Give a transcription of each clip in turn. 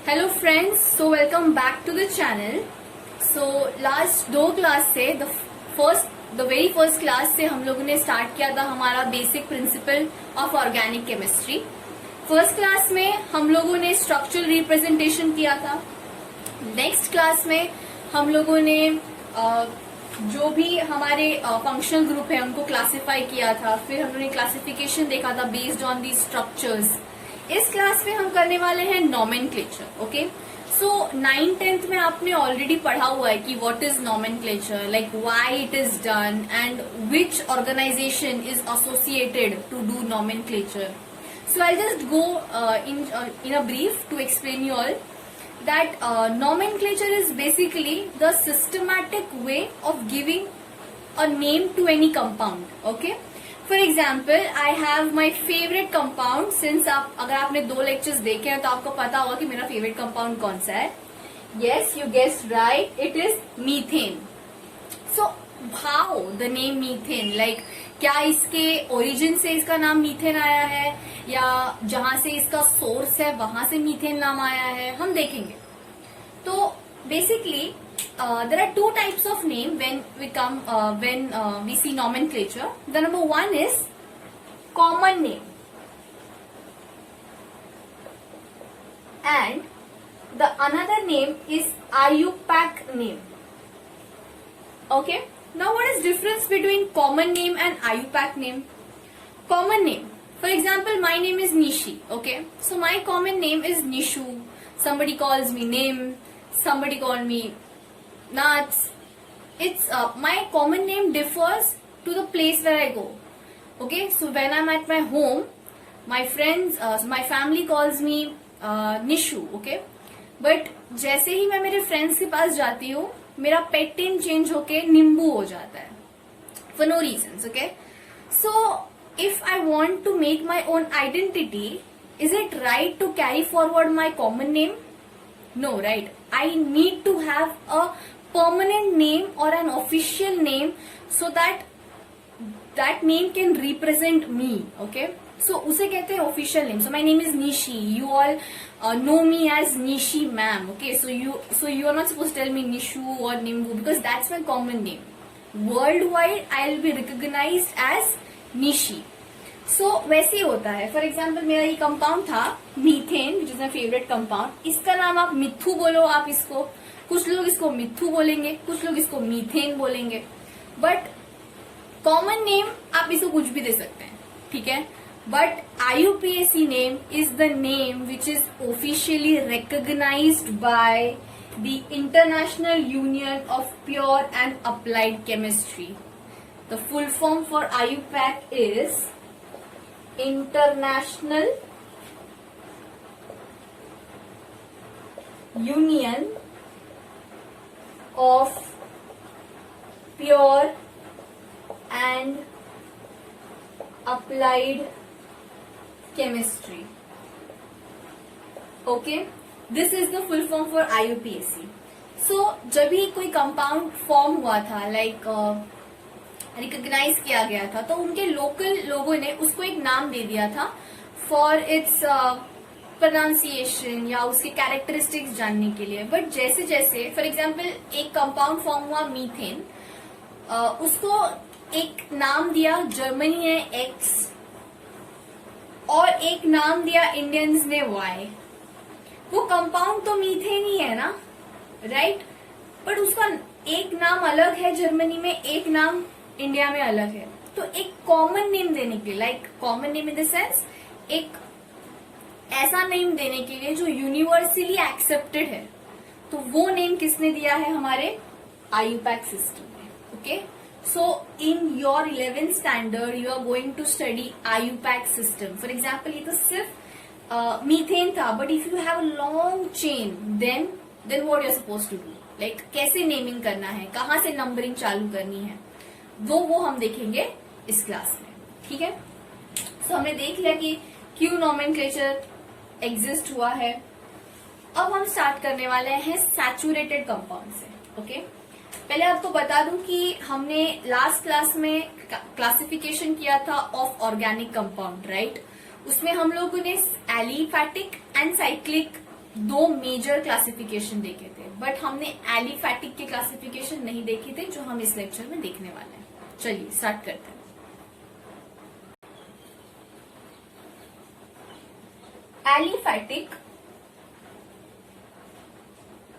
Hello friends, so welcome back to the channel. So last दो class से the very first class से हम लोगों ने स्टार्ट किया था हमारा basic principle of organic chemistry. First class में हम लोगों ने स्ट्रक्चरल रिप्रेजेंटेशन किया था। नेक्स्ट क्लास में हम लोगों ने जो भी हमारे फंक्शनल ग्रुप है उनको क्लासिफाई किया था। फिर हम लोगों ने क्लासिफिकेशन देखा था बेस्ड ऑन दी स्ट्रक्चर्स। इस क्लास में हम करने वाले हैं नॉमेनक्लेचर। ओके, सो 9th-10th में आपने ऑलरेडी पढ़ा हुआ है कि what is nomenclature, like why it is done and which organization is associated to do nomenclature. So I just go in a brief to explain you all that nomenclature is basically the systematic way of giving a name to any compound. Okay, for example, I have my favorite compound. Since अगर आपने 2 lectures देखे हैं तो आपको पता होगा कि मेरा फेवरेट कंपाउंड कौन सा है। Yes, you guessed right, it is methane. So how the name methane, like क्या इसके ओरिजिन से इसका नाम मीथेन आया है या जहां से इसका सोर्स है वहां से मीथेन नाम आया है, हम देखेंगे। तो basically there are 2 types of name when we see nomenclature. The number 1 is common name and the another name is IUPAC name. Okay, now what is difference between common name and IUPAC name? Common name, for example, my name is Nishi. Okay, so my common name is Nishu. Somebody calls me Nim, somebody call me Nuts. It's my common name differs to the place where I go. Okay, so when I'm at my home, my friends, my family calls me Nishu. Okay, but जैसे ही मैं मेरे friends के पास जाती हूँ मेरा pet name change होके निम्बू हो जाता है for no reasons. Okay, so if I want to make my own identity, is it right to carry forward my common name? No, right? I need to have a permanent name or an official name so that that name can represent me. Okay, so उसे कहते हैं official name. So my name is Nishi. You all know me as Nishi ma'am. Okay, so you are not supposed to tell me Nishu or Nimbu because that's my common name. Worldwide, I'll be recognized as Nishi. So वैसे ही होता है। For example मेरा ये compound था methane, which is my favourite compound. इसका नाम आप मिथु बोलो, आप इसको, कुछ लोग इसको मिथु बोलेंगे, कुछ लोग इसको मीथेन बोलेंगे, बट कॉमन नेम आप इसको कुछ भी दे सकते हैं, ठीक है। But IUPAC name is the name which is officially recognised by the international union of pure and applied chemistry. The full form for IUPAC is International Union of Pure and Applied Chemistry. Okay, this is the full form for IUPAC. So जब भी कोई compound form हुआ था, like recognise किया गया था, तो उनके लोकल लोगों ने उसको एक नाम दे दिया था फॉर इट्स प्रोनाउंसिएशन या उसके कैरेक्टरिस्टिक्स जानने के लिए। बट जैसे जैसे फॉर एग्जांपल एक कंपाउंड फॉर्म हुआ मीथेन, उसको एक नाम दिया, जर्मनी ने X और एक नाम दिया इंडियंस ने Y। वो कंपाउंड तो मीथेन ही है ना, राइट? बट उसका एक नाम अलग है जर्मनी में, एक नाम इंडिया में अलग है। तो एक कॉमन नेम देने के लिए, like common name in the sense एक ऐसा नेम देने के लिए जो यूनिवर्सली एक्सेप्टेड है, तो वो नेम किसने दिया है? हमारे IUPAC सिस्टम में। Okay, so in your 11th standard you are going to study IUPAC system. For example ये तो सिर्फ मीथेन था, but if you have long chain then what you are suppose to do, like कैसे naming करना है, कहाँ से numbering चालू करनी है, वो हम देखेंगे इस क्लास में, ठीक है। सो हमने देख लिया कि क्यों नॉमेनक्लेचर एग्जिस्ट हुआ है। अब हम स्टार्ट करने वाले हैं सैचुरेटेड कंपाउंड से। ओके, पहले आपको बता दूं कि हमने लास्ट क्लास में क्लासिफिकेशन किया था ऑफ ऑर्गेनिक कंपाउंड, राइट। उसमें हम लोगों ने एलिफैटिक एंड साइक्लिक दो मेजर क्लासिफिकेशन देखे थे, बट हमने एलिफैटिक के क्लासिफिकेशन नहीं देखे थे, जो हम इस लेक्चर में देखने वाले हैं। चलिए स्टार्ट करते हैं। Aliphatic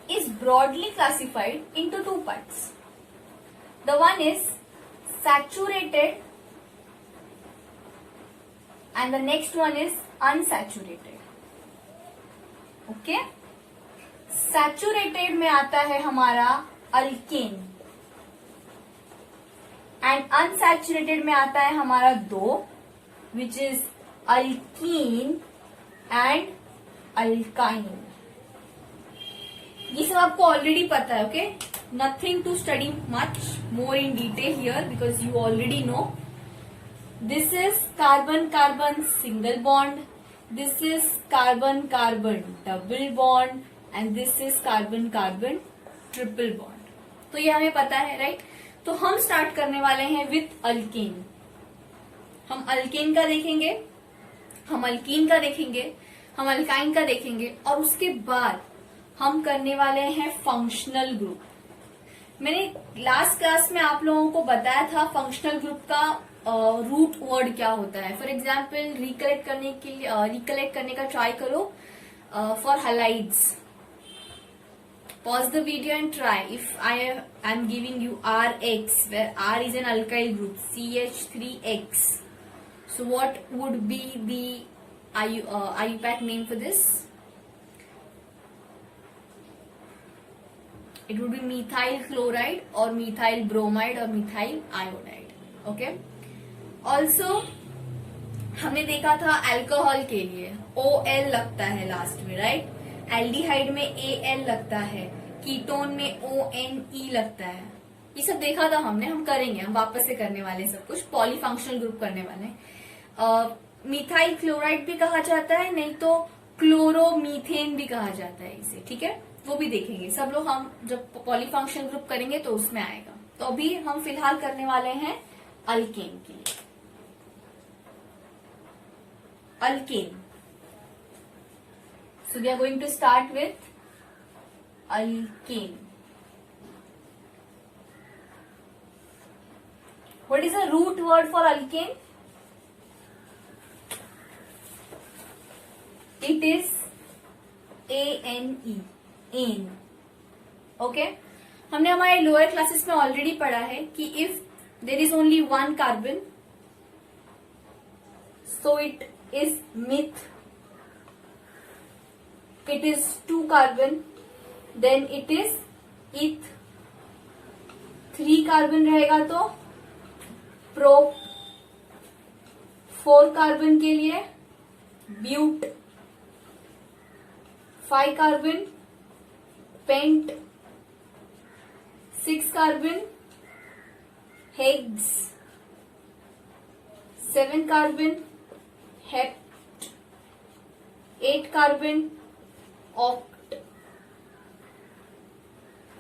is broadly classified into two parts. The one is saturated and the next one is unsaturated. Okay? Saturated में आता है हमारा अल्केन and unsaturated में आता है हमारा दो, which is alkene and alkyne. ये सब आपको ऑलरेडी पता है, okay, nothing to study much more in detail here because you already know. This is carbon carbon single bond, this is carbon carbon double bond and this is carbon carbon triple bond. तो ये हमें पता है, right? तो हम start करने वाले हैं विथ अल्केन। हम अल्केन का देखेंगे, हम अल्कीन का देखेंगे, हम अल्काइन का देखेंगे और उसके बाद हम करने वाले हैं फंक्शनल ग्रुप। मैंने लास्ट क्लास में आप लोगों को बताया था फंक्शनल ग्रुप का रूट वर्ड क्या होता है। फॉर एग्जाम्पल रिकलेक्ट करने का ट्राई करो for halides. Pause the video and try. If I am giving you RX where R is an alkyl group, CH3X. So what would be the IUPAC name for this? It would be methyl chloride or methyl bromide or methyl iodide. Okay. Also हमने देखा था alcohol के लिए OL लगता है last में, right? Aldehyde में AL लगता है, कीटोन में ONE लगता है। ये सब देखा था हमने, हम करेंगे, हम वापस से करने वाले सब कुछ। पॉलीफंक्शनल ग्रुप करने वाले। मिथाइल क्लोराइड भी कहा जाता है, नहीं तो क्लोरोमीथेन भी कहा जाता है इसे, ठीक है? वो भी देखेंगे सब लोग हम जब पॉलीफंक्शनल ग्रुप करेंगे तो उसमें आएगा। तो अभी हम फिलहाल करने वाले हैं अल्केन के लिए। Alkane, so we are going to start with alkane. What is the root word for alkane? It is ANE, ane. Okay, हमने हमारे लोअर क्लासेस में ऑलरेडी पढ़ा है कि if there is only one carbon so it is meth, it is two carbon then it is eth, three carbon रहेगा तो prop, four carbon के लिए but, 5 carbon pent, 6 carbon hex, 7 carbon hept, 8 carbon oct,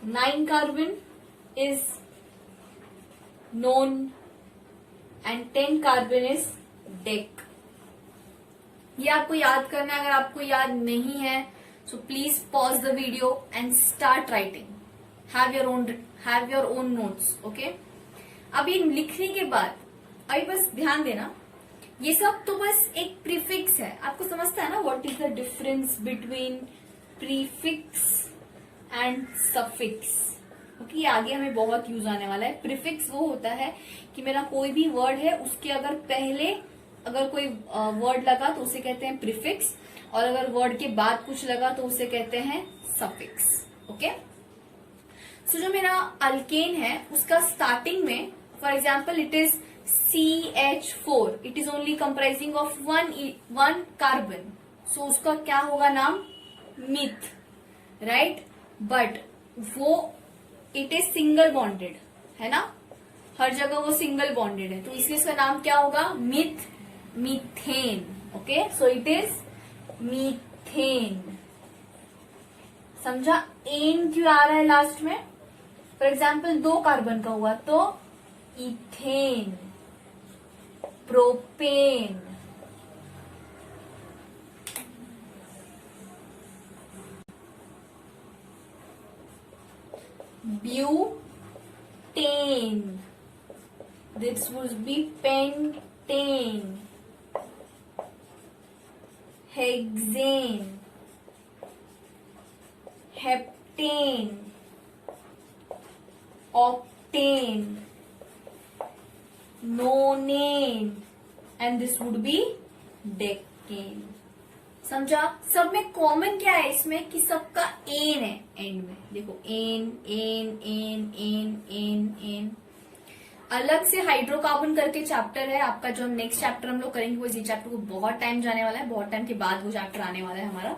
9 carbon is known and 10 carbon is deck. ये आपको याद करना है। अगर आपको याद नहीं है so please pause the video and start writing. Have your own notes. Okay? अब ये लिखने के बाद अभी बस ध्यान देना, ये सब तो बस एक प्रीफिक्स है। आपको समझता है ना what is the difference between prefix and suffix? Okay, आगे हमें बहुत यूज आने वाला है। प्रीफिक्स वो होता है कि मेरा कोई भी वर्ड है उसके अगर पहले अगर कोई वर्ड लगा तो उसे कहते हैं प्रीफिक्स, और अगर वर्ड के बाद कुछ लगा तो उसे कहते हैं सफिक्स। ओके, सो जो मेरा अल्केन है उसका स्टार्टिंग में for example it is CH4, it is only comprising of one carbon, so उसका क्या होगा नाम? Meth, right? बट वो इट इज सिंगल बॉन्डेड है ना, हर जगह वो सिंगल बॉन्डेड है, तो इसलिए इसका नाम क्या होगा? Myth, methane. Okay, so it is methane. समझा? एन क्यों आ रहा है लास्ट में? फॉर एग्जाम्पल 2 कार्बन का हुआ तो ethane, propane, butane. This would be pentane. Hexane, heptane, octane, nonane, and this would be decane. समझा? सब में कॉमन क्या है इसमें कि सबका एन है एंड में. देखो ane ane ane ane ane ane. अलग से हाइड्रोकार्बन करके चैप्टर है आपका, जो हम नेक्स्ट चैप्टर हम लोग करेंगे वो इसी चैप्टर को बहुत टाइम जाने वाला है, बहुत टाइम के बाद वो चैप्टर आने वाला है हमारा.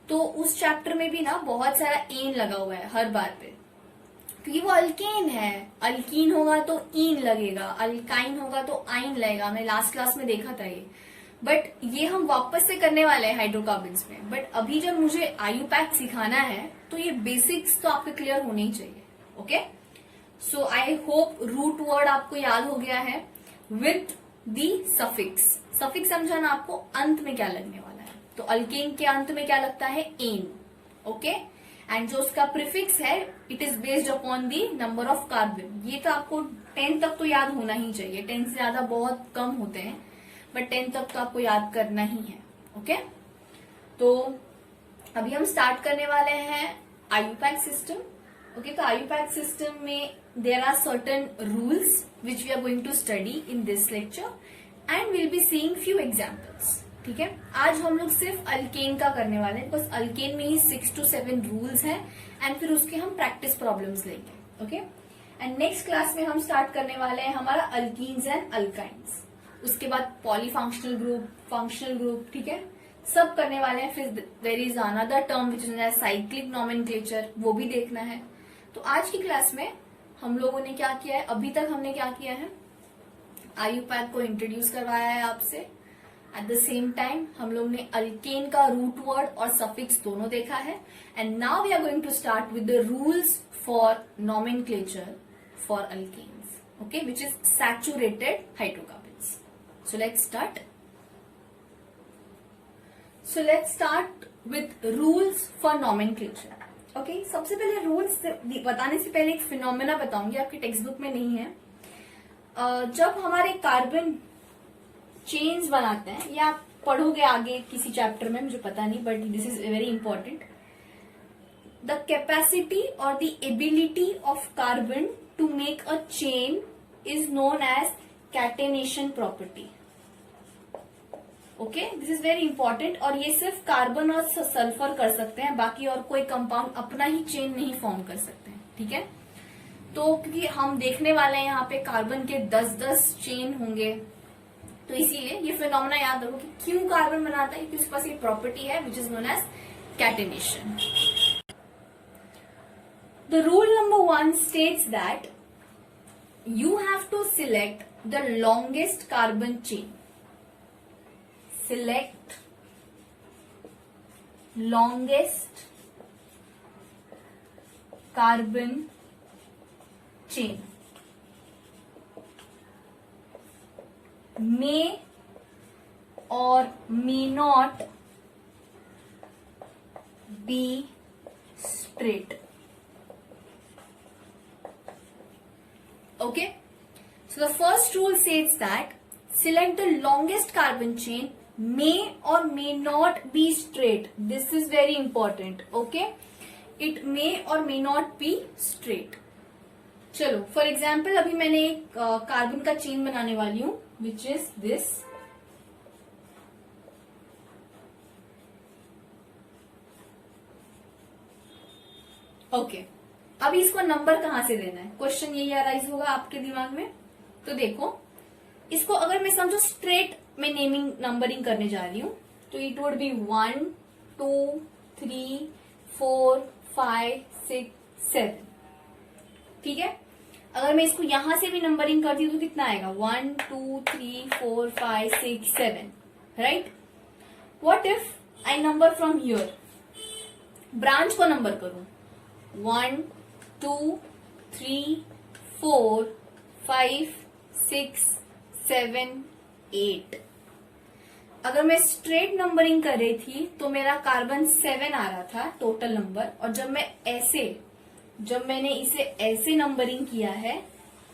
तो उस चैप्टर में भी ना बहुत सारा एन लगा हुआ है हर बार पे, क्योंकि वो अल्केन है. अल्कीन होगा तो ईन लगेगा, अल्काइन होगा तो आइन लगेगा. हमने लास्ट क्लास में देखा था ये. बट ये हम वापस से करने वाले हैं हाइड्रोकार्बन्स में. बट अभी जब मुझे आयुपैक सिखाना है तो ये बेसिक्स तो आपके क्लियर होने ही चाहिए. Okay, so I hope root word आपको याद हो गया है विथ दी सफिक्स. सफिक्स समझाना आपको अंत में क्या लगने वाला है. तो अल्केन के अंत में क्या लगता है? एन. ओके, एंड जो उसका प्रीफिक्स है it is based upon the number of carbon. ये तो आपको 10 तक तो याद होना ही चाहिए. 10 से ज्यादा बहुत कम होते हैं, बट 10 तक तो आपको याद करना ही है. ओके, तो अभी हम स्टार्ट करने वाले हैं आयुपैक सिस्टम. ओके, तो आयुपैक सिस्टम में there are certain rules which we are going to study in this lecture and will be seeing few examples. ठीक है, आज हम लोग सिर्फ अल्केन का करने वाले हैं, बिकॉज अल्केन में ही 6 to 7 रूल्स हैं एंड फिर उसके हम प्रैक्टिस प्रॉब्लम्स लेंगे. ओके, एंड नेक्स्ट क्लास में हम स्टार्ट करने वाले हैं हमारा अल्कीन्स एंड अल्काइंस. उसके बाद पॉलीफंक्शनल ग्रुप, फंक्शनल ग्रुप. ठीक है, सब करने वाले हैं. फिर there is another term which is cyclic nomenclature, वो भी देखना है. तो आज की क्लास में हम लोगों ने क्या किया है, अभी तक हमने क्या किया है, आयुपैक को इंट्रोड्यूस करवाया है आपसे. एट द सेम टाइम हम लोग ने अल्केन का रूट वर्ड और सफिक्स दोनों देखा है. And now we are going to start with the rules for nomenclature for alkanes. Okay, which is saturated hydrocarbons. So let's start with rules for nomenclature. Okay, सबसे पहले rules बताने से पहले एक फिनोमेना बताऊंगी, आपकी टेक्स्ट बुक में नहीं है. जब हमारे कार्बन चेन्स बनाते हैं, या आप पढ़ोगे आगे किसी चैप्टर में, मुझे पता नहीं, but this is very important. The capacity और the ability of carbon to make a chain is known as catenation property. Okay, this is very important. और ये सिर्फ कार्बन और सल्फर कर सकते हैं, बाकी और कोई कंपाउंड अपना ही चेन नहीं फॉर्म कर सकते हैं. ठीक है, तो क्योंकि हम देखने वाले हैं यहाँ पे कार्बन के 10-10 चेन होंगे, तो इसीलिए ये फिनोमेना याद रखो कि क्यों कार्बन बनाता है, क्योंकि उसके पास ये प्रॉपर्टी है which is known as catenation. The rule number 1 states that you have to select the longest carbon chain. Select longest carbon chain. May or may not be straight. Okay, so the first rule says that select the longest carbon chain, may or may not be straight. This is very important. Okay, it may or may not be straight. चलो, for example अभी मैंने एक carbon का chain बनाने वाली हूं which is this. Okay, अब इसको नंबर कहां से देना है, क्वेश्चन यही अराइज होगा आपके दिमाग में. तो देखो, इसको अगर मैं समझो स्ट्रेट में नेमिंग नंबरिंग करने जा रही हूं, तो इट वुड बी 1 2 3 4 5 6 7. ठीक है, अगर मैं इसको यहां से भी नंबरिंग करती हूं तो कितना आएगा, 1 2 3 4 5 6 7. Right, what if I number from here, branch को नंबर करूं 1 2 3 4 5 6 7 8. अगर मैं स्ट्रेट नंबरिंग कर रही थी तो मेरा कार्बन 7 आ रहा था टोटल नंबर, और जब मैं ऐसे जब मैंने इसे ऐसे नंबरिंग किया है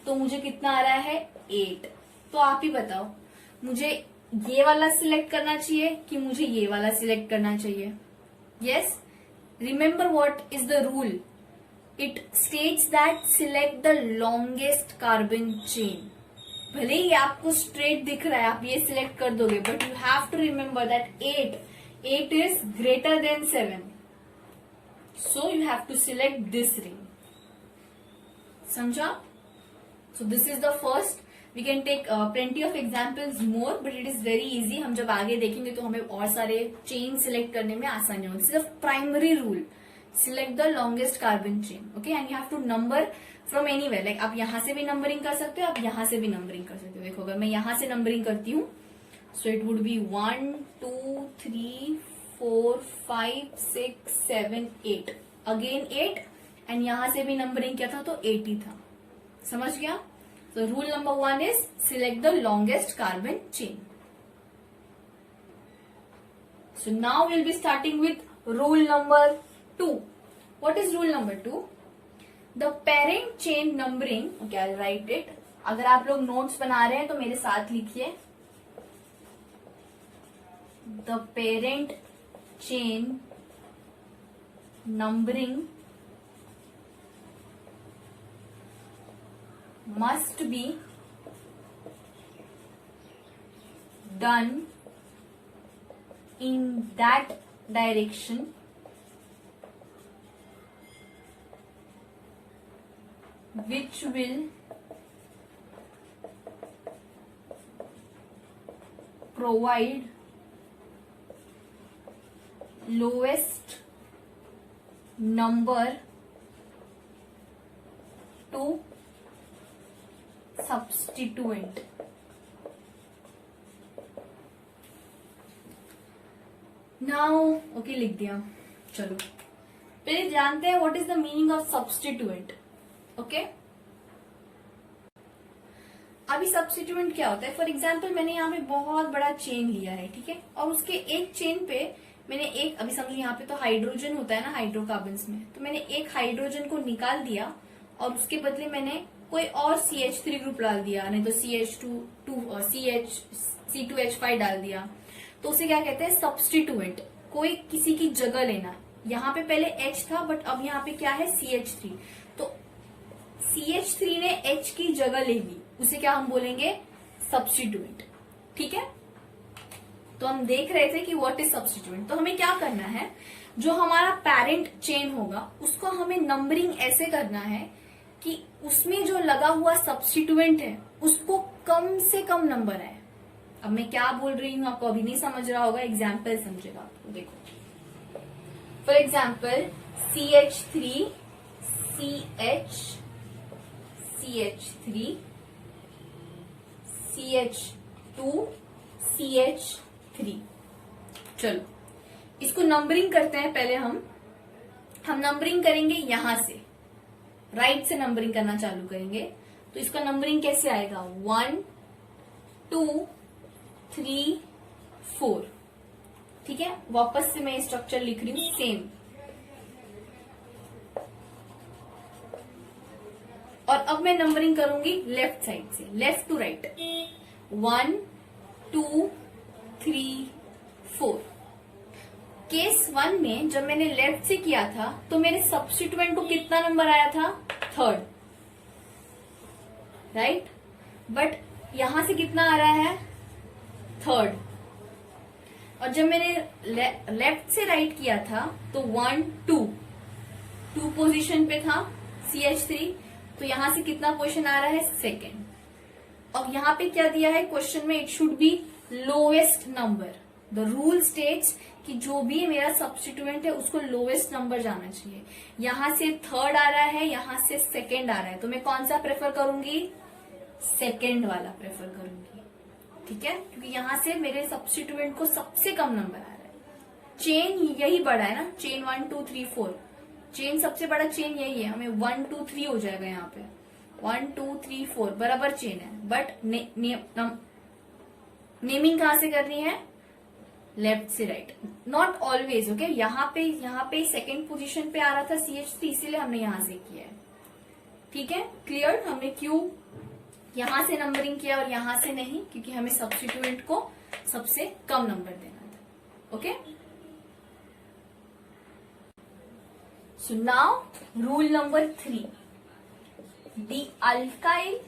तो मुझे कितना आ रहा है 8। तो आप ही बताओ मुझे ये वाला सिलेक्ट करना चाहिए कि मुझे ये वाला सिलेक्ट करना चाहिए। Yes, remember what is the rule, it states that select the longest carbon chain. भले ही आपको स्ट्रेट दिख रहा है आप ये सिलेक्ट कर दोगे, but you have to remember that 8 is greater than 7, so you have to select this ring. समझा? So this is the first. We can take plenty of examples more, but it is very easy. हम जब आगे देखेंगे तो हमें और सारे chain select करने में आसानी होगी। सिर्फ primary rule, select the longest carbon chain, okay? And you have to number from anywhere. Like आप यहाँ से भी नंबरिंग कर सकते हो, आप यहाँ से भी नंबरिंग कर सकते हो। देखो अगर मैं यहाँ से नंबरिंग करती हूँ, so it would be 1 2 3 4 5 6 7 8, again 8, and यहां से भी नंबरिंग किया था तो 80 था। समझ गया? तो rule number 1 is select the longest carbon chain. So now will be starting with rule number 2। What is rule number 2? The parent chain numbering, okay I right it. अगर आप लोग नोट्स बना रहे हैं तो मेरे साथ लिखिए, the parent chain numbering must be done in that direction which will provide lowest number to substituent। Now okay लिख दिया। चलो पहले जानते हैं what is the meaning of substituent. Okay, अभी सब्स्टिट्यूएंट क्या होता है? फॉर एग्जाम्पल मैंने यहाँ पे बहुत बड़ा चेन लिया है, ठीक है, और उसके एक चेन पे मैंने एक, अभी समझो यहाँ पे तो हाइड्रोजन होता है ना हाइड्रोकार्बन्स में, तो मैंने एक हाइड्रोजन को निकाल दिया और उसके बदले मैंने कोई और CH3 ग्रुप डाल दिया, नहीं तो C2H5 डाल दिया, तो उसे क्या कहते हैं? सब्स्टिट्यूएंट। कोई किसी की जगह लेना। यहाँ पे पहले H था बट अब यहाँ पे क्या है? CH3। तो CH3 ने H की जगह ले ली, उसे क्या हम बोलेंगे? सब्स्टिट्यूएंट। ठीक है, तो हम देख रहे थे कि व्हाट इज सब्स्टिट्यूएंट। तो हमें क्या करना है, जो हमारा पेरेंट चेन होगा उसको हमें नंबरिंग ऐसे करना है कि उसमें जो लगा हुआ सब्स्टिट्यूएंट है उसको कम से कम नंबर है। अब मैं क्या बोल रही हूँ आपको अभी नहीं समझ रहा होगा, एग्जाम्पल समझेगा आपको। देखो for example CH3 CH3 CH2 CH3। चलो इसको नंबरिंग करते हैं। पहले हम नंबरिंग करेंगे यहां से, राइट से नंबरिंग करना चालू करेंगे। तो इसका नंबरिंग कैसे आएगा? 1 2 3 4। ठीक है, वापस से मैं स्ट्रक्चर लिख रही हूं सेम। और अब मैं नंबरिंग करूंगी लेफ्ट साइड से, लेफ्ट टू राइट। 1 2 3 4। केस 1 में जब मैंने लेफ्ट से किया था तो मेरे सब्स्टिट्यूएंट को कितना नंबर आया था? 3rd, right. बट यहां से कितना आ रहा है? 3rd। और जब मैंने लेफ्ट से राइट किया था तो 1 2 पोजीशन पे था CH3, तो यहां से कितना पोजीशन आ रहा है? 2nd। और यहां पे क्या दिया है क्वेश्चन में? It should be lowest number. The rule states कि जो भी मेरा सब्स्टिट्यूएंट है उसको लोएस्ट नंबर जाना चाहिए। यहां से 3rd आ रहा है, यहां से 2nd आ रहा है, तो मैं कौन सा प्रेफर करूंगी? 2nd वाला प्रेफर करूंगी। ठीक है, क्योंकि यहां से मेरे सब्स्टिट्यूएंट को सबसे कम नंबर आ रहा है। चेन यही बड़ा है ना, चेन 1 2 3 4, चेन सबसे बड़ा चेन यही है। हमें 1 2 3 हो जाएगा यहाँ पे, 1 2 3 4 बराबर चेन है। बट नेमिंग कहां से करनी है? लेफ्ट से राइट, नॉट ऑलवेज। ओके, यहाँ पे सेकेंड पोजीशन पे आ रहा था CH3, इसीलिए हमने यहां से किया है। ठीक है, क्लियर? हमने क्यों यहां से नंबरिंग किया और यहां से नहीं, क्योंकि हमें सब्स्टिट्यूएंट को सबसे कम नंबर देना था। Okay, so now rule number 3, the alkyl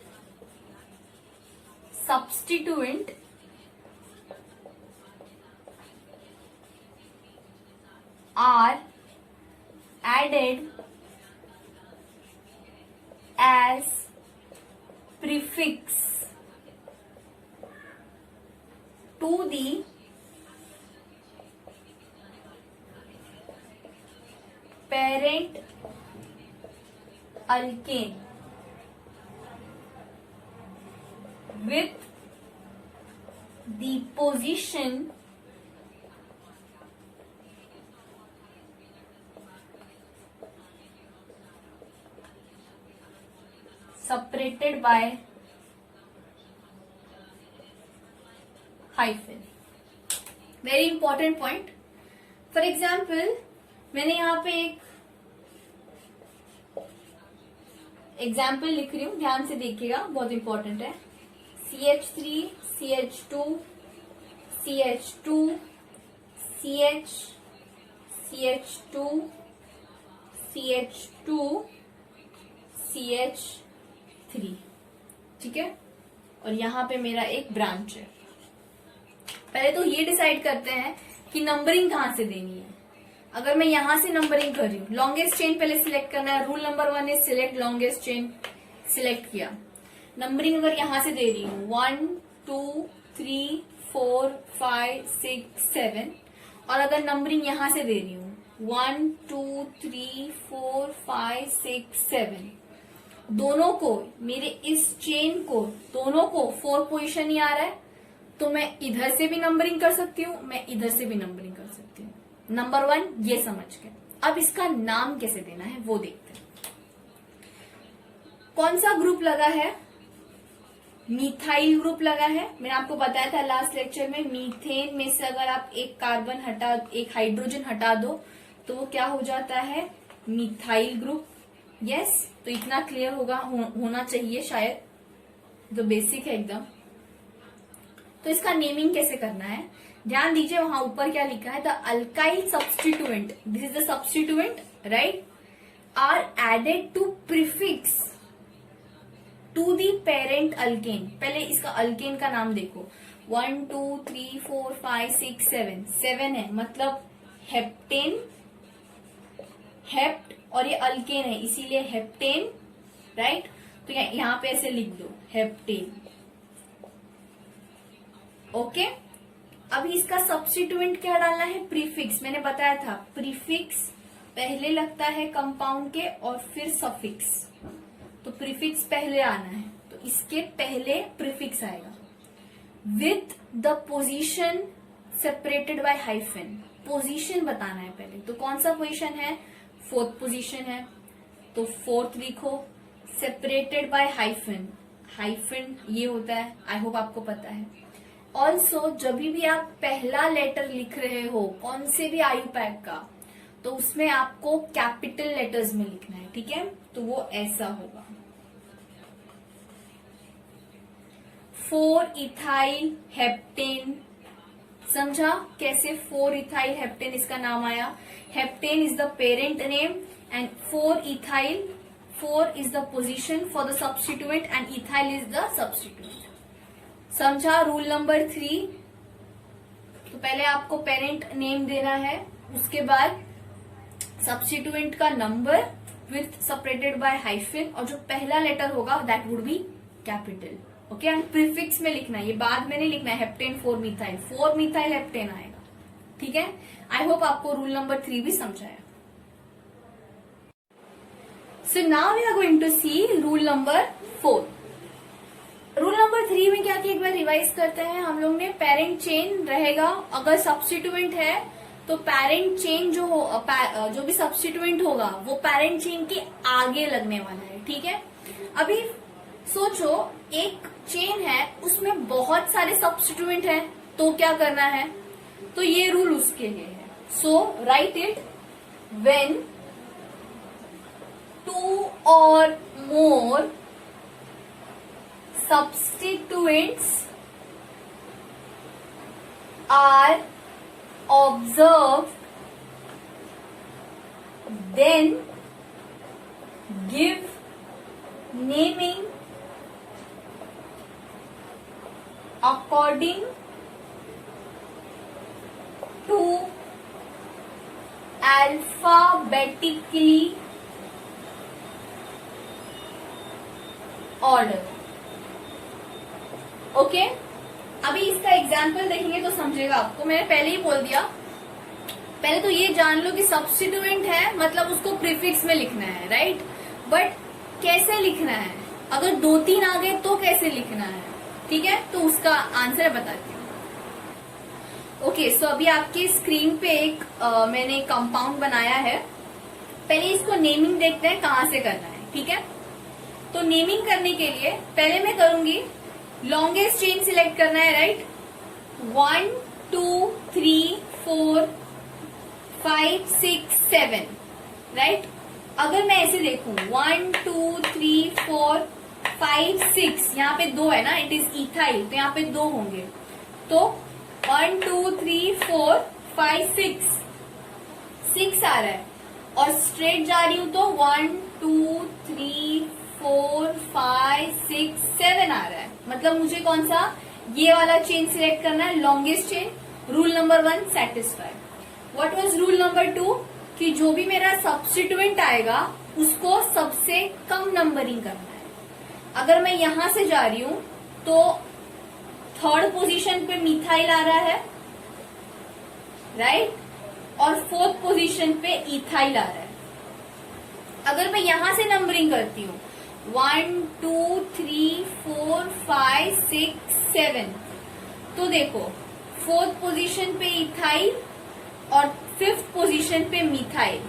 substituent are added as prefix to the parent alkane with the position separated by hyphen। Very important point. For example मैंने यहाँ पे एक एग्जाम्पल लिख रही हूं, ध्यान से देखिएगा, बहुत इंपॉर्टेंट है। CH3 CH2 CH2 CH CH2 CH2 CH3, ठीक है, और यहां पे मेरा एक ब्रांच है। पहले तो ये डिसाइड करते हैं कि नंबरिंग कहां से देनी है। अगर मैं यहां से नंबरिंग कर रही हूं, लॉन्गेस्ट चेन पहले सिलेक्ट करना है। Rule number 1 is select longest chain, select किया। नंबरिंग अगर यहां से दे रही हूं 1 2 3 4 5 6 7, और अगर नंबरिंग यहां से दे रही हूं 1 2 3 4 5 6 7, दोनों को, मेरे इस चेन को दोनों को 4 पोजीशन ही आ रहा है, तो मैं इधर से भी नंबरिंग कर सकती हूँ, मैं इधर से भी नंबरिंग कर सकती हूँ। नंबर 1 ये समझ गए। अब इसका नाम कैसे देना है वो देखते हैं। कौन सा ग्रुप लगा है? मीथाइल ग्रुप लगा है। मैंने आपको बताया था लास्ट लेक्चर में, मीथेन में से अगर आप एक कार्बन हटा, एक हाइड्रोजन हटा दो तो वो क्या हो जाता है? Methyl group. यस, तो इतना क्लियर होना चाहिए शायद, जो बेसिक है एकदम। तो इसका नेमिंग कैसे करना है, ध्यान दीजिए, वहां ऊपर क्या लिखा है? The alkyl substituent, this is the substituent, right, are added to prefix to the parent alkane. पहले इसका अल्केन का नाम देखो, 1 2 3 4 5 6 7, 7 है, मतलब हेप्टेन, हेप्ट, और ये अल्केन है इसीलिए हेप्टेन, राइट। तो यहां पे ऐसे लिख दो हेप्टेन। ओके, अभी इसका सब्स्टिट्यूएंट क्या डालना है? प्रीफिक्स। मैंने बताया था प्रीफिक्स पहले लगता है कंपाउंड के और फिर सफिक्स, तो प्रीफिक्स पहले आना है, तो इसके पहले प्रीफिक्स आएगा। With the position separated by hyphen, position बताना है पहले, तो कौन सा पोजीशन है? 4th पोजीशन है, तो 4th लिखो। सेपरेटेड बाय हाइफन, हाइफन ये होता है, आई होप आपको पता है। ऑल्सो जब भी आप पहला लेटर लिख रहे हो कौन से भी आयु पैक का, तो उसमें आपको कैपिटल लेटर्स में लिखना है, ठीक है, तो वो ऐसा होगा 4 इथाइल हेप्टेन। समझा कैसे 4 इथाइल हेप्टेन इसका नाम आया? Heptane is the parent name and 4 ethyl, 4 is the position for the substituent and ethyl is the substituent. समझा रूल नंबर 3? तो पहले आपको पेरेंट नेम देना है, उसके बाद सब्स्टिट्यूएंट का number with separated by hyphen, और जो पहला लेटर होगा that would be capital. Okay, and prefix में लिखना है, ये बाद में नहीं लिखना है हेप्टेन 4 मिथाइल, 4 मिथाइल हेप्टेन आएगा, ठीक है। आई होप आपको रूल नंबर 3 भी समझाया। So now we are going to see rule number 4। Rule number 3 में क्या किया, एक बार रिवाइज करते हैं हम लोग ने। पेरेंट चेन रहेगा, अगर सब्स्टिट्यूएंट है तो पेरेंट चेन जो भी सब्स्टिट्यूएंट होगा वो पेरेंट चेन के आगे लगने वाला है, ठीक है। अभी सोचो एक चेन है, उसमें बहुत सारे सब्स्टिट्यूएंट हैं, तो क्या करना है? तो तो ये रूल उसके लिए है. सो राइट इट, व्हेन टू और मोर substituents are observed, then give naming according to alphabetically order. Okay अभी इसका एग्जाम्पल देखेंगे तो समझेगा आपको. मैंने पहले ही बोल दिया, पहले तो ये जान लो कि सब्स्टिट्यूएंट है मतलब उसको प्रीफिक्स में लिखना है, राइट. बट कैसे लिखना है, अगर 2-3 आ गए तो कैसे लिखना है, ठीक है. तो उसका आंसर बताती हूँ. ओके सो अभी आपकी स्क्रीन पे एक मैंने कंपाउंड बनाया है. पहले इसको नेमिंग देखते हैं कहाँ से करना है, ठीक है. तो नेमिंग करने के लिए पहले मैं करूंगी लॉन्गेस्ट चेन सिलेक्ट करना है, राइट. 1 2 3 4 5 6 7, राइट. अगर मैं ऐसे देखूं 1 2 3 4 5 6, यहाँ पे 2 है ना, इट इज इथाइल, तो यहाँ पे 2 होंगे. तो 1 2 3 4 5 6 आ रहा है. और स्ट्रेट जा रही हूं तो 1 2 3 4 5 6 7 आ रहा है. मतलब मुझे कौन सा, ये वाला चेन सिलेक्ट करना है, longest chain. Rule number 1 satisfied. What was rule number 2, कि जो भी मेरा सब्स्टिट्यूएंट आएगा उसको सबसे कम नंबरिंग करना है. अगर मैं यहां से जा रही हूं तो 3rd पोजीशन पे मिथाइल आ रहा है, राइट. और 4th पोजीशन पे इथाइल आ रहा है. अगर मैं यहां से नंबरिंग करती हूँ 1 2 3 4 5 6 7, तो देखो 4th पोजीशन पे इथाइल और 5th पोजीशन पे मिथाइल.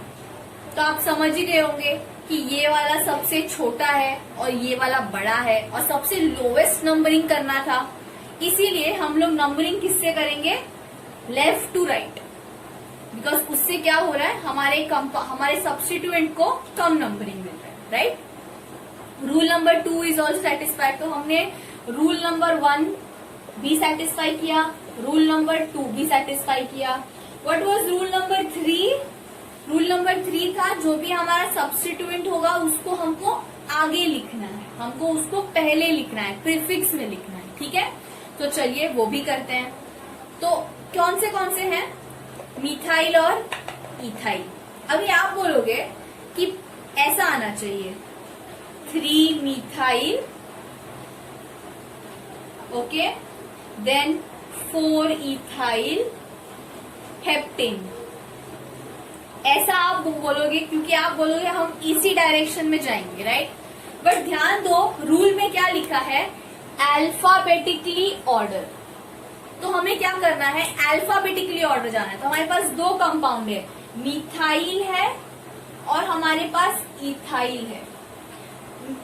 तो आप समझ ही गए होंगे कि ये वाला सबसे छोटा है और ये वाला बड़ा है, और सबसे लोवेस्ट नंबरिंग करना था. इसीलिए हम लोग नंबरिंग किससे करेंगे, लेफ्ट टू राइट, बिकॉज उससे क्या हो रहा है, हमारे सब्स्टिट्यूएंट को कम नंबरिंग मिल रहा है, right. Rule number 2 is also satisfied. तो हमने रूल नंबर 1 भी सेटिस्फाई किया, रूल नंबर 2 भी सेटिस्फाई किया. What was rule number 3, rule number 3 था जो भी हमारा सब्स्टिट्यूएंट होगा उसको हमको आगे लिखना है, हमको उसको पहले लिखना है, प्रीफिक्स में लिखना है, ठीक है. तो चलिए वो भी करते हैं. तो कौन से हैं, मिथाइल और इथाइल. अभी आप बोलोगे कि ऐसा आना चाहिए 3 methyl, okay, then 4 ethyl heptane. ऐसा आप बोलोगे क्योंकि आप बोलोगे हम इसी डायरेक्शन में जाएंगे, राइट. बट ध्यान दो रूल में क्या लिखा है, अल्फाबेटिकली ऑर्डर. तो हमें क्या करना है, अल्फाबेटिकली ऑर्डर जाना है. तो हमारे पास 2 कंपाउंड है, मिथाइल है और हमारे पास इथाइल है.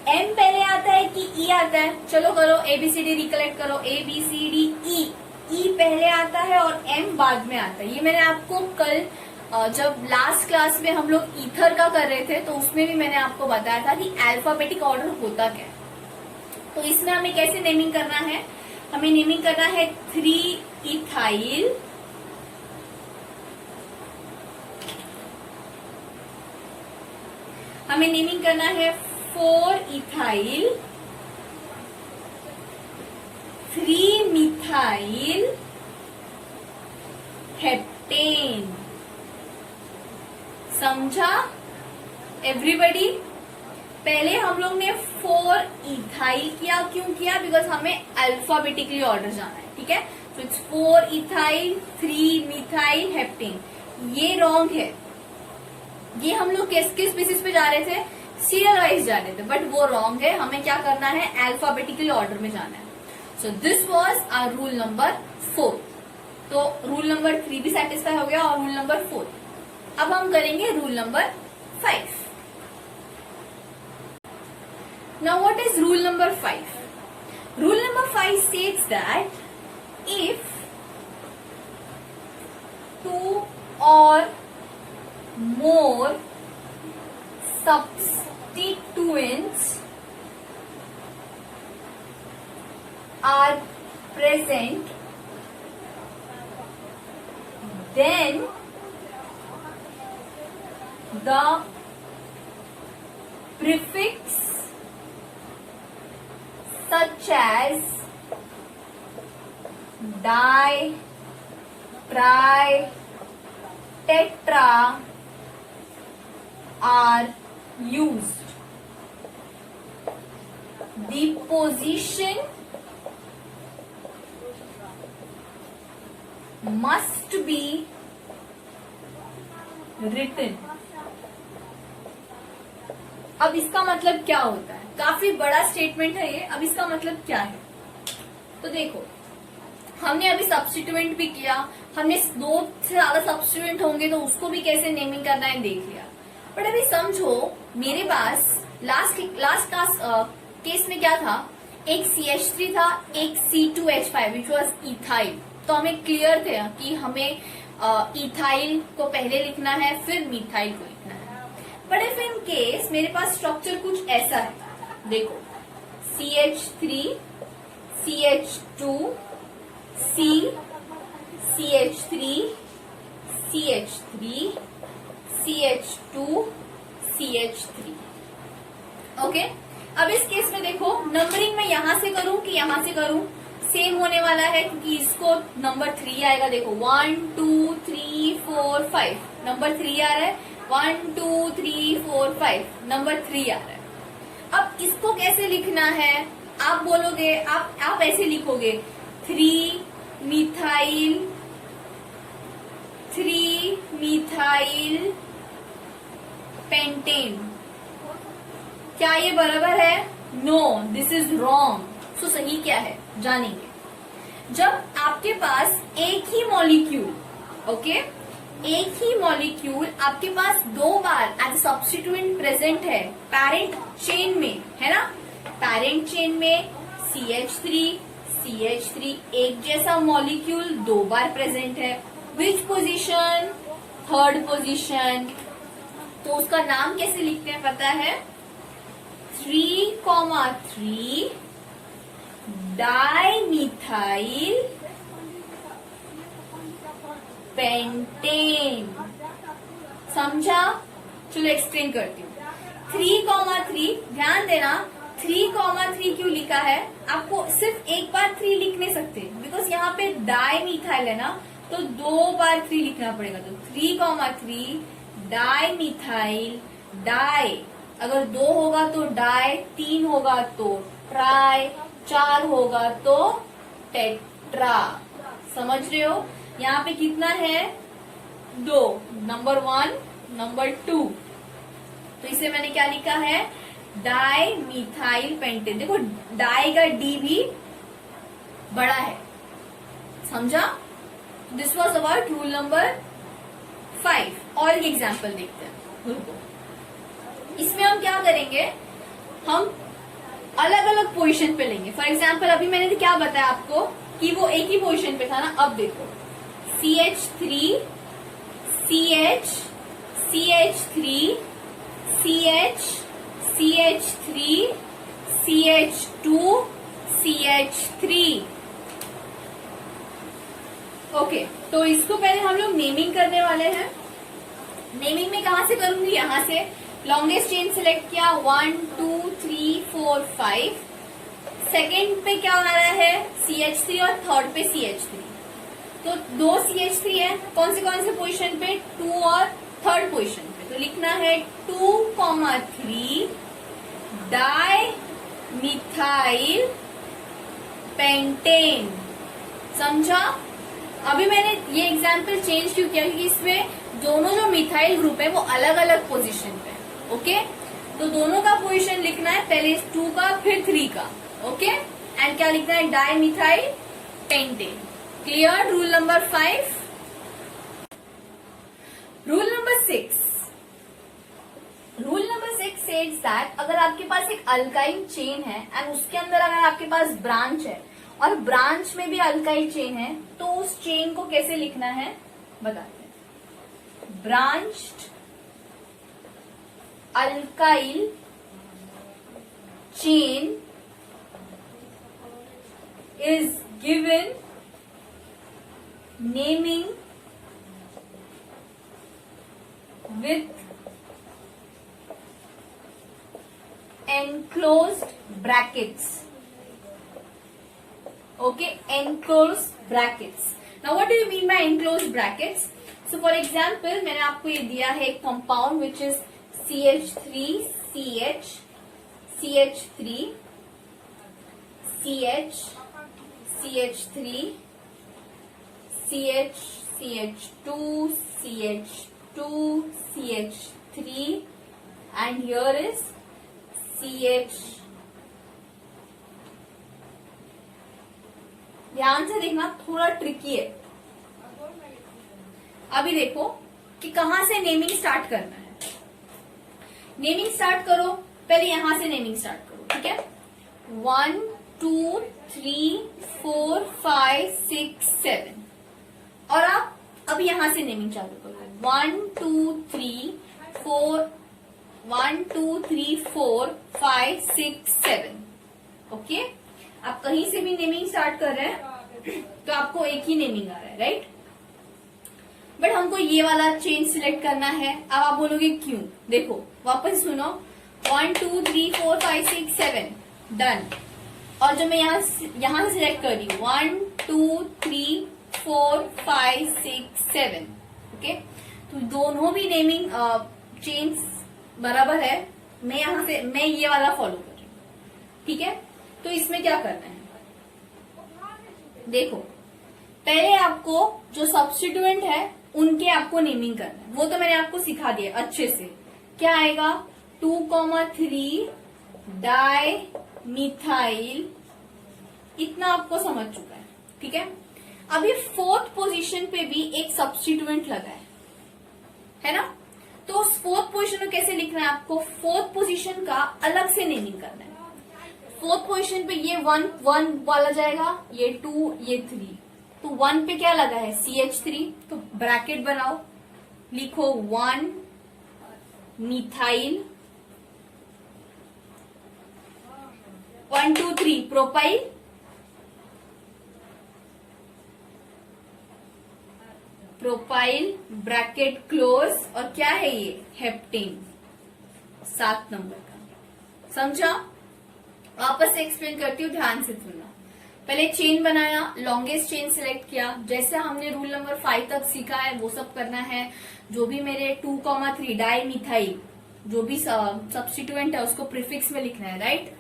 एम पहले आता है कि ई आता है, चलो करो ABCD रिकलेक्ट करो, ABCD ई पहले आता है और एम बाद में आता है. ये मैंने आपको कल जब लास्ट क्लास में हम लोग ईथर का कर रहे थे तो उसमें भी मैंने आपको बताया था कि अल्फाबेटिक ऑर्डर होता क्या है. तो इसमें हमें कैसे नेमिंग करना है, हमें नेमिंग करना है 3 इथाइल, हमें नेमिंग करना है 4 इथाइल, 3 मिथाइल हेप्टेन. समझा एवरीबडी. पहले हम लोग ने 4 इथाइल किया, क्यों किया, बिकॉज हमें अल्फाबेटिकली ऑर्डर जाना है, ठीक है. तो इट्स 4 इथाइल 3 मिथाइल हेप्टेन. ये रॉन्ग है, ये हम लोग किस बेसिस पे जा रहे थे, सीरियल वाइज जा रहे थे, बट वो रॉन्ग है. हमें क्या करना है, अल्फाबेटिकल ऑर्डर में जाना है. So this was our rule number 4. तो रूल नंबर 3 भी सेटिस्फाई हो गया और रूल नंबर 4. अब हम करेंगे rule number 5. Now what is rule number 5? Rule number 5 states that if 2 or more substituents are present, then the prefix such as di, tri, tetra are used. The position must be written. अब इसका मतलब क्या होता है? काफी बड़ा statement है ये. अब इसका मतलब क्या है? तो देखो, हमने अभी सब्स्टिट्यूएंट भी किया, हमने 2 से ज्यादा सब्स्टिट्यूएंट होंगे तो उसको भी कैसे नेमिंग करना है देख लिया. बट अभी समझो, मेरे पास लास्ट केस में क्या था, एक CH3 था, एक C2H5 विच वॉज इथाइल. तो हमें क्लियर थे कि हमें इथाइल को पहले लिखना है, फिर मिथाइल को लिखना है. बट इफ इन केस मेरे पास स्ट्रक्चर कुछ ऐसा है, देखो CH3, CH2, C, CH3, CH3, CH2, CH3. Okay. अब इस केस में देखो, नंबरिंग में यहां से करूं कि यहां से करूं, सेम होने वाला है क्योंकि इसको नंबर 3 आएगा. देखो 1 2 3 4 5 नंबर 3 आ रहा है, 1 2 3 4 5 नंबर 3 आ रहा है. अब इसको कैसे लिखना है? आप बोलोगे, आप ऐसे लिखोगे 3 मिथाइल पेंटेन. क्या ये बराबर है? No, this is wrong. So सही क्या है जानेंगे. जब आपके पास एक ही मॉलिक्यूल, ओके, एक ही मॉलिक्यूल आपके पास 2 बार एज सब्स्टिट्यूएंट प्रेजेंट है पेरेंट चेन में, है ना. पेरेंट चेन में CH3 एक जैसा मॉलिक्यूल 2 बार प्रेजेंट है. Which position? 3rd position. तो उसका नाम कैसे लिखते हैं पता है? 3,3 डाइमिथाइल पेंटेन. समझा? चलो एक्सप्लेन करती हूँ. 3,3, ध्यान देना, 3,3 क्यों लिखा है? आपको सिर्फ एक बार 3 लिख नहीं सकते बिकॉज यहाँ पे डाइमिथाइल है ना, तो 2 बार 3 लिखना पड़ेगा. तो 3,3 डाइमिथाइल, डाई अगर 2 होगा तो डाई, 3 होगा तो ट्राई, 4 होगा तो टेट्रा. समझ रहे हो? यहाँ पे कितना है? 2. Number 1, number 2. तो इसे मैंने क्या लिखा है? Di methyl pentane. देखो डाई का डी भी बड़ा है. समझा? This was about rule number 5. और एक एग्जाम्पल देखते हैं. इसमें हम क्या करेंगे? हम अलग अलग पोजीशन पे लेंगे. फॉर एग्जाम्पल अभी मैंने क्या बताया आपको कि वो एक ही पोजीशन पे था ना. अब देखो CH3, CH, CH3, CH, CH3, CH2, CH3. Okay, तो इसको पहले हम लोग नेमिंग करने वाले हैं. नेमिंग में कहां से करूंगी? यहां से लॉन्गेस्ट चेन सिलेक्ट किया, 1 2 3 4 5. सेकेंड पे क्या आ रहा है? CH3 और थर्ड पे CH3. तो 2 CH3 है. कौन से पोजीशन पे? 2 और 3rd पोजीशन पे. तो लिखना है 2,3 डाई मिथाइल पेंटेन. समझा? अभी मैंने ये एग्जाम्पल चेंज क्यों किया? क्योंकि इसमें दोनों जो मिथाइल ग्रुप है वो अलग अलग पोजीशन पे. ओके, तो दोनों का पोजीशन लिखना है, पहले 2 का फिर 3 का. ओके, एंड क्या लिखना है? Di methyl pentane. Clear? Rule number 5. Rule number 6. Rule number 6 says that अगर आपके पास एक अल्काइल चेन है एंड उसके अंदर अगर आपके पास ब्रांच है और ब्रांच में भी अल्काइल चेन है, तो उस चेन को कैसे लिखना है? बताते हैं। Branched alkyl chain is given naming with enclosed brackets. Okay, enclosed brackets. Now what do you mean by enclosed brackets? So for example, मैंने आपको ये दिया है एक compound which is CH3CH, CH3, CH, CH3, CH, CH2, CH2, CH3, and here is CH. ध्यान से देखना, थोड़ा ट्रिकी है। अभी देखो कि कहां से नेमिंग स्टार्ट करना है। नेमिंग स्टार्ट करो, पहले यहां से नेमिंग स्टार्ट करो, ठीक है। 1 2 3 4 5 6 7 और आप अब यहां से नेमिंग चालू करो। 1 2 3 4 1 2 3 4 5 6 7। ओके, आप कहीं से भी नेमिंग स्टार्ट कर रहे हैं तो आपको एक ही नेमिंग आ रहा है, राइट। बट हमको ये वाला चेन सिलेक्ट करना है। अब आप बोलोगे क्यों? देखो वापस सुनो, 1 2 3 4 5 6 7 डन। और जो मैं यहाँ से सिलेक्ट कर रही हूँ 1 2 3 4 5 6 7। ओके, तो दोनों भी नेमिंग चेन्स बराबर है। मैं ये वाला फॉलो कर रही हूँ, ठीक है। तो इसमें क्या करना है, देखो पहले आपको जो सब्स्टिट्यूएंट है उनके आपको नेमिंग करना है। वो तो मैंने आपको सिखा दिया अच्छे से। क्या आएगा, 2,3 डाई मिथाइल, इतना आपको समझ चुका है, ठीक है। अभी फोर्थ पोजीशन पे भी एक सब्स्टिट्यूएंट लगा है ना। तो उस फोर्थ पोजीशन को कैसे लिखना है आपको, फोर्थ पोजीशन का अलग से नेमिंग करना है। फोर्थ पोजीशन पे ये 1 वाला जाएगा, ये 2, ये 3। तो 1 पे क्या लगा है, CH3, तो ब्रैकेट बनाओ, लिखो 1 methyl, 1 2 3 propyl, propyl bracket close, और क्या है ये, हेप्टेन, 7 नंबर का। समझा? वापस से एक्सप्लेन करती हूँ, ध्यान से सुनना। पहले चेन बनाया, लॉन्गेस्ट चेन सिलेक्ट किया, जैसे हमने रूल नंबर 5 तक सीखा है वो सब करना है। जो भी मेरे 2,3 डाई मिथाइल जो भी सब्स्टिट्यूएंट है उसको प्रीफिक्स में लिखना है, राइट।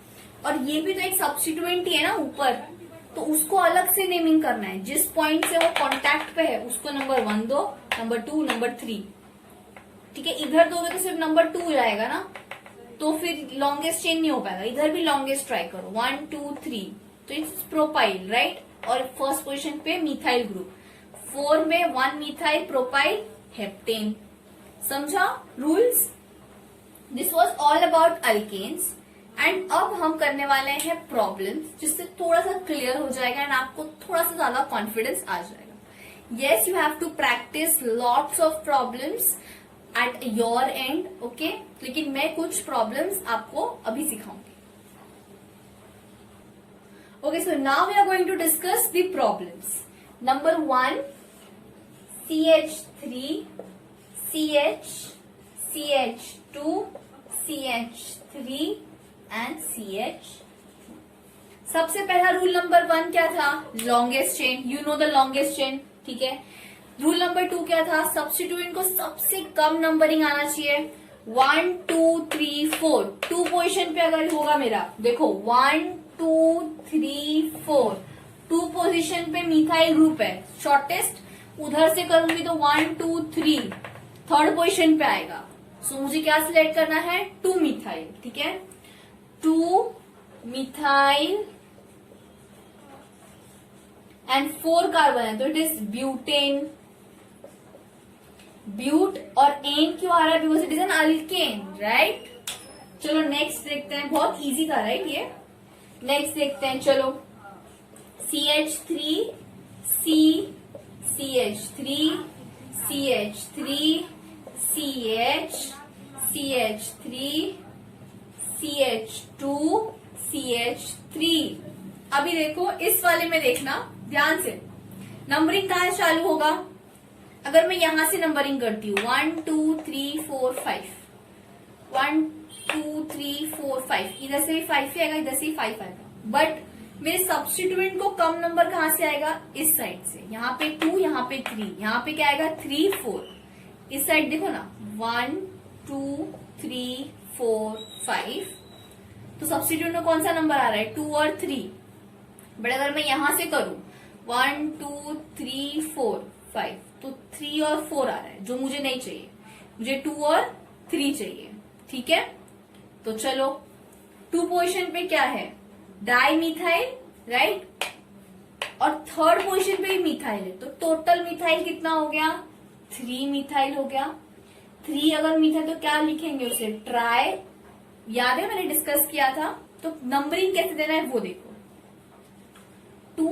और ये भी तो एक सब्स्टिट्यूएंट ही है ना ऊपर, तो उसको अलग से नेमिंग करना है। जिस पॉइंट से वो कॉन्टैक्ट पे है उसको नंबर 1 दो, नंबर 2, नंबर 3, ठीक है। इधर दोगे तो सिर्फ नंबर 2 जाएगा ना, तो फिर लॉन्गेस्ट चेन नहीं हो पाएगा। इधर भी लॉन्गेस्ट ट्राई करो, 1 2 3, तो इट्स प्रोपाइल, राइट। और फर्स्ट पोजीशन पे मिथाइल ग्रुप, 4 में 1 मिथाइल प्रोपाइल हेप्टेन। समझा rules? This was all about alkanes. And अब हम करने वाले हैं प्रॉब्लम्स, जिससे थोड़ा सा क्लियर हो जाएगा एंड आपको थोड़ा सा ज्यादा कॉन्फिडेंस आ जाएगा। Yes, you have to practice lots of problems at your end, okay. लेकिन मैं कुछ प्रॉब्लम्स आपको अभी सिखाऊंगी। Okay, so now we are going to discuss the problems. Number 1, CH3, CH, CH2, CH3 and CH. सबसे पहला rule number 1 क्या था, longest chain. You know the longest chain, ठीक है। रूल नंबर 2 क्या था, सब्स्टिट्यूएंट को सबसे कम नंबरिंग आना चाहिए। 1 2 3 4, 2 पोजीशन पे अगर होगा मेरा, देखो 1 2 3 4, 2 पोजीशन पे मिथाइल ग्रुप है, शॉर्टेस्ट उधर से करूंगी तो 1 2 3 थर्ड पोजीशन पे आएगा। सो मुझे क्या सिलेक्ट करना है, 2 मिथाइल, ठीक है। 2 मिथाइल एंड 4 कार्बन है, तो इट इज ब्यूटेन। ब्यूट और एन क्यों आ रहा है, because it is an alkane, right. चलो नेक्स्ट देखते हैं, बहुत इजी था, राइट ये। नेक्स्ट देखते हैं, चलो CH3, C, CH3, CH3 CH CH3 CH2 CH3। अभी देखो इस वाले में देखना ध्यान से, नंबरिंग कहाँ से चालू होगा? अगर मैं यहां से नंबरिंग करती हूँ 1 2 3 4 5, 1 2 3 4 5, इधर से भी 5 ही आएगा, इधर से ही 5 आएगा, बट मेरे सब्स्टिट्यूएंट को कम नंबर कहां से आएगा? इस साइड से। यहाँ पे 2, यहाँ पे 3, यहाँ पे क्या आएगा? 3 4। इस साइड देखो ना 1 2 3 4 5, तो सब्स्टिट्यूएंट में कौन सा नंबर आ रहा है? 2 और 3। बट अगर मैं यहां से करूं 1 2 3 4 5, तो 3 और 4 आ रहा है, जो मुझे नहीं चाहिए, मुझे 2 और 3 चाहिए। ठीक है, तो चलो 2 पोजीशन पे क्या है? डाई मिथाइल, राइट, और थर्ड पोजीशन पे भी मिथाइल है, तो टोटल मिथाइल कितना हो गया? 3 मिथाइल हो गया। 3 अगर मिथाइल तो क्या लिखेंगे उसे? ट्राई। याद है मैंने डिस्कस किया था, तो नंबरिंग कैसे देना है वो देखो, 2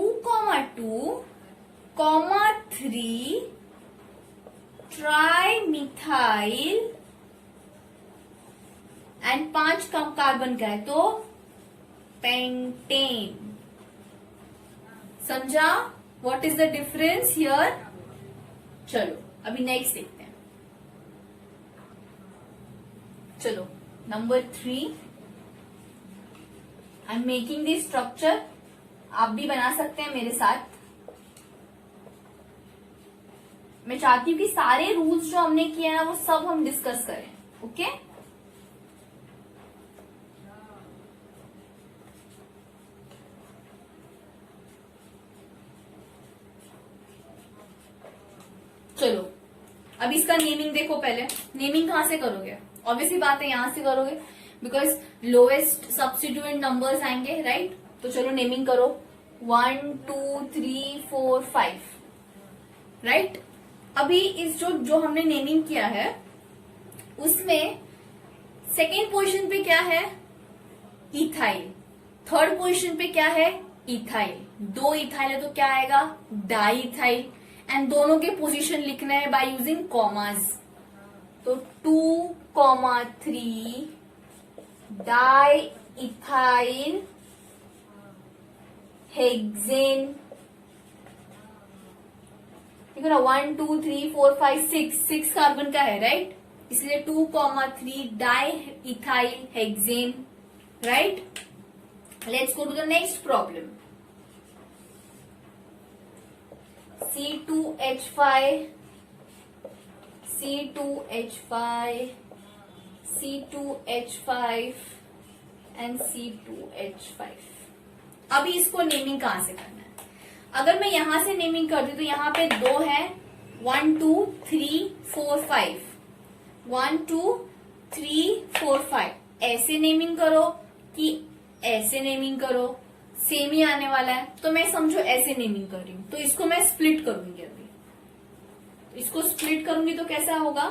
2 3 tri methyl and 5 come carbon का है तो पेंटेन। समझा what is the difference here? चलो अभी नेक्स्ट देखते हैं। चलो number 3, I am making this structure, आप भी बना सकते हैं मेरे साथ। मैं चाहती हूँ कि सारे रूल्स जो हमने किए हैं ना वो सब हम डिस्कस करें। ओके चलो अब इसका नेमिंग देखो। पहले नेमिंग कहां से करोगे? ऑब्वियसली बात है यहां से करोगे, बिकॉज लोएस्ट सब्स्टिट्यूएंट नंबर्स आएंगे, राइट। तो चलो नेमिंग करो 1 2 3 4 5, राइट। अभी इस जो हमने नेमिंग किया है उसमें सेकेंड पोजीशन पे क्या है? इथाइल। थर्ड पोजीशन पे क्या है? इथाइल। 2 इथाइल है तो क्या आएगा? Di ethyl. एंड दोनों के पोजीशन लिखना है बाय यूजिंग कॉमास, तो 2 3 डाई इथाइल हेक्सेन। देखो ना 1 2 3 4 5 6 कार्बन का है, राइट, इसलिए 2 3 di ethyl hexane, right. Let's go to the next problem. C2H5 C2H5 C2H5 and C2H5। अभी इसको नेमिंग कहां से करना है? अगर मैं यहां से नेमिंग कर दूं तो यहां पे 2 है, 1 2 3 4 5, 1 2 3 4 5। ऐसे नेमिंग करो कि ऐसे नेमिंग करो, सेम ही आने वाला है। तो मैं समझो ऐसे नेमिंग कर रही हूं, तो इसको मैं स्प्लिट करूंगी। अभी तो इसको स्प्लिट करूंगी तो कैसा होगा?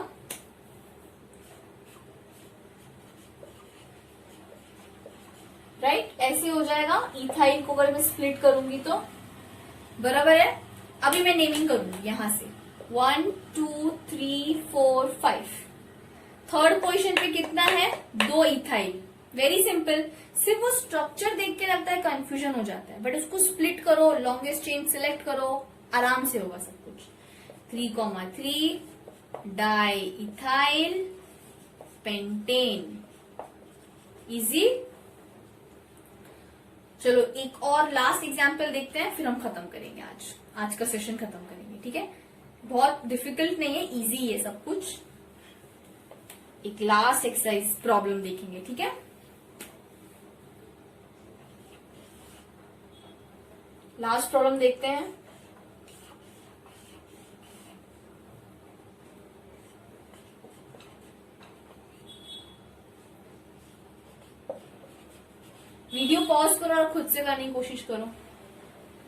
राइट, ऐसे हो जाएगा। इथाइल को अगर मैं स्प्लिट करूंगी तो बराबर है। अभी मैं नेमिंग करूंगी यहां से 1 2 3 4 5। थर्ड पोजीशन पे कितना है? 2 इथाइल। Very simple. सिर्फ वो स्ट्रक्चर देख के लगता है कंफ्यूजन हो जाता है, बट उसको स्प्लिट करो, लॉन्गेस्ट चेन सिलेक्ट करो, आराम से होगा सब कुछ। 3 3 डाई इथाइल पेंटेन। इजी। चलो एक और लास्ट एग्जाम्पल देखते हैं, फिर हम खत्म करेंगे आज का सेशन खत्म करेंगे। ठीक है, बहुत डिफिकल्ट नहीं है, इजी है सब कुछ। एक लास्ट एक्सरसाइज प्रॉब्लम देखेंगे, ठीक है। लास्ट प्रॉब्लम देखते हैं। वीडियो पॉज करो और खुद से करने की कोशिश करो।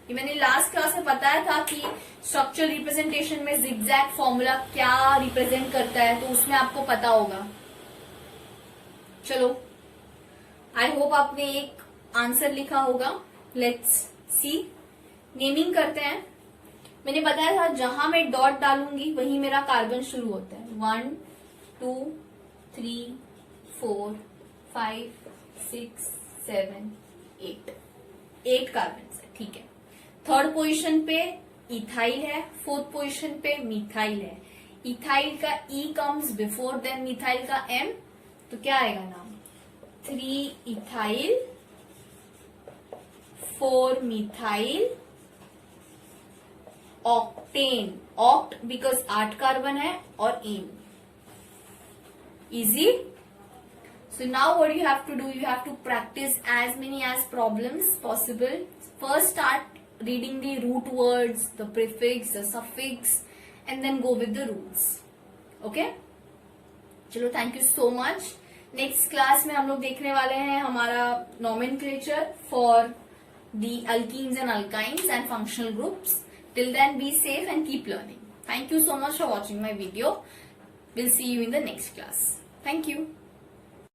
ये मैंने लास्ट क्लास में बताया था कि स्ट्रक्चर रिप्रेजेंटेशन में जिगजैग फॉर्मूला क्या रिप्रेजेंट करता है, तो उसमें आपको पता होगा। चलो आई होप आपने एक आंसर लिखा होगा। Let's see. नेमिंग करते हैं। मैंने बताया था जहां मैं डॉट डालूंगी वहीं मेरा कार्बन शुरू होता है. 1 2 3 4 5 6 7 8 8 कार्बन है. ठीक है. थर्ड पोजीशन पे इथाइल है, फोर्थ पोजीशन पे मिथाइल है. इथाइल का E comes before than methyl का एम, तो क्या आएगा नाम? 3 ethyl 4 methyl octane. Oct because 8 carbon है और ane. Easy. So now what you have to do, you have to practice as many as problems possible. First start reading the root words, the prefix, the suffix, and then go with the rules. Okay? चलो, thank you so much. Next class में हम लोग देखने वाले हैं हमारा nomenclature for the alkenes and alkynes and functional groups. Till then, be safe and keep learning. Thank you so much for watching my video. We'll see you in the next class. Thank you.